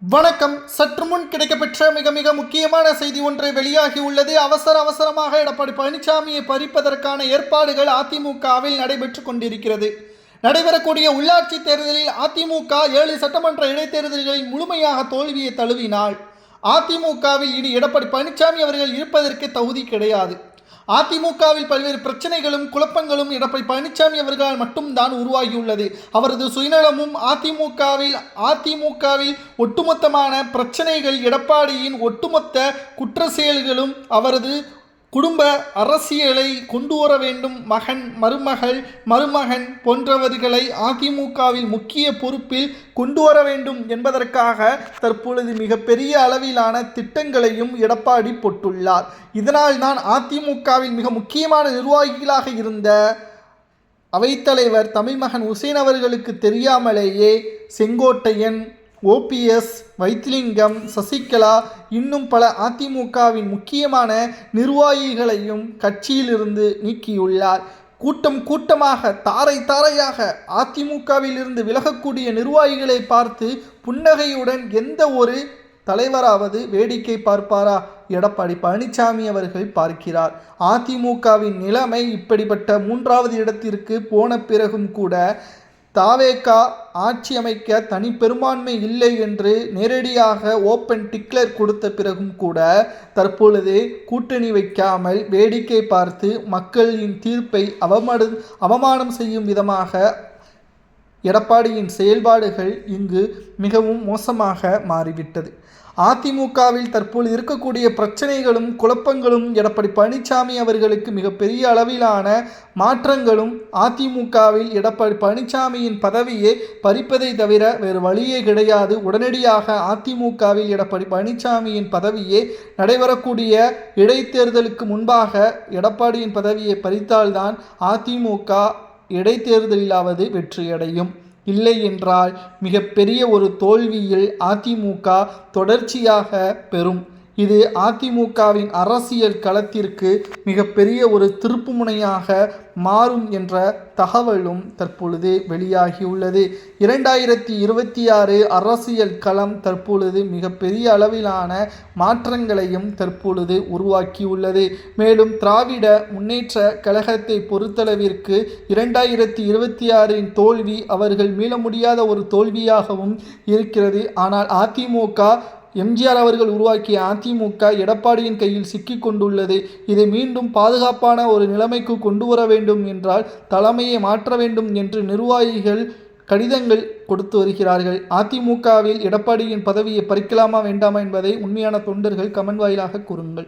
வணக்கம். சற்று முன் கிடைக்கப்பெற்ற மிக மிக முக்கியமான செய்தி ஒன்று வெளியாகியுள்ளது. அவசரமாக எடப்பாடி பழனிசாமியை பறிப்பதற்கான ஏற்பாடுகள் அதிமுகவில் நடைபெற்று கொண்டிருக்கிறது. நடைபெறக்கூடிய உள்ளாட்சி தேர்தலில் அதிமுக 7 சட்டமன்ற இடைத்தேர்தல்களில் முழுமையாக தோல்வியை தழுவினால் அதிமுகவில் இனி எடப்பாடி பழனிசாமி அவர்கள் இருப்பதற்கு தகுதி கிடையாது. அதிமுகவில் பல்வேறு பிரச்சனைகளும் குழப்பங்களும் எடப்பாடி பழனிசாமி அவர்களால் மட்டும்தான் உருவாகியுள்ளது. அவரது சுயநலமும் அதிமுகவில் ஒட்டுமொத்தமான பிரச்சனைகள், எடப்பாடியின் ஒட்டுமொத்த குற்ற செயல்களும், அவரது குடும்ப அரசியலை கொண்டு வர வேண்டும், மகன் மருமகன் போன்றவர்களை அதிமுகவில் முக்கிய பொறுப்பில் கொண்டு வர வேண்டும் என்பதற்காக தற்பொழுது மிகப்பெரிய அளவிலான திட்டங்களையும் எடப்பாடி போட்டுள்ளார். இதனால் தான் அதிமுகவில் மிக முக்கியமான நிர்வாகிகளாக இருந்த அவைத்தலைவர் தமிழ்மகன் உசேன் அவர்களுக்கு தெரியாமலேயே செங்கோட்டையன், OPS, வைத்திலிங்கம், சசிகலா இன்னும் பல அதிமுகவின் முக்கியமான நிர்வாகிகளையும் கட்சியிலிருந்து நீக்கியுள்ளார். கூட்டமாக தாரையாக அதிமுகவில் இருந்து விலகக்கூடிய நிர்வாகிகளை பார்த்து புன்னகையுடன் எந்த ஒரு தலைவராவது வேடிக்கை பார்ப்பாரா? எடப்பாடி பழனிசாமி அவர்கள் பார்க்கிறார். அதிமுகவின் நிலைமை இப்படிப்பட்ட 3வது இடத்திற்கு போன பிறகும் கூட தாவேகா ஆட்சி அமைக்க தனி பெரும்பான்மை இல்லை என்று நேரடியாக ஓப்பன் டிக்ளேர் கொடுத்த பிறகும் கூட தற்பொழுது கூட்டணி வைக்காமல் வேடிக்கை பார்த்து மக்களின் தீர்ப்பை அவமானம் செய்யும் விதமாக எடப்பாடியின் செயல்பாடுகள் இங்கு மிகவும் மோசமாக மாறிவிட்டது. அதிமுகவில் தற்போது இருக்கக்கூடிய பிரச்சனைகளும் குழப்பங்களும் எடப்பாடி பழனிசாமி அவர்களுக்கு மிகப்பெரிய அளவிலான மாற்றங்களும் அதிமுகவில் எடப்பாடி பழனிசாமியின் பதவியை பறிப்பதை தவிர வேறு வழியே கிடையாது. உடனடியாக அதிமுகவில் எடப்பாடி பழனிசாமியின் பதவியை நடைபெறக்கூடிய இடைத்தேர்தலுக்கு முன்பாக எடப்பாடியின் பதவியை பறித்தால்தான் அதிமுக இடைத்தேர்தலிலாவது வெற்றியடையும். இல்லை என்றால் மிகப்பெரிய ஒரு தோல்வியில் அதிமுக தொடர்ச்சியாக பெறும். இது அதிமுகவின் அரசியல் களத்திற்கு மிகப்பெரிய ஒரு திருப்புமுனையாக மாறும் என்ற தகவலும் தற்பொழுது வெளியாகியுள்ளது. 2026 அரசியல் களம் தற்பொழுது மிகப்பெரிய அளவிலான மாற்றங்களையும் தற்பொழுது உருவாக்கியுள்ளது. மேலும் திராவிட முன்னேற்ற கழகத்தை பொறுத்தளவிற்கு 2026 தோல்வி அவர்கள் மீள முடியாத ஒரு தோல்வியாகவும் இருக்கிறது. ஆனால் அதிமுக, எம்ஜிஆர் அவர்கள் உருவாக்கிய அதிமுக எடப்பாடியின் கையில் சிக்கிக் கொண்டுள்ளது. இதை மீண்டும் பாதுகாப்பான ஒரு நிலைமைக்கு கொண்டு வர வேண்டும் என்றால் தலைமையை மாற்ற வேண்டும் என்று நிர்வாகிகள் கடிதங்கள் கொடுத்து வருகிறார்கள். அதிமுகவில் எடப்பாடியின் பதவியை பறிக்கலாமா வேண்டாமா என்பதை உண்மையான தொண்டர்கள் கமெண்ட் வாயிலாக கூறுங்கள்.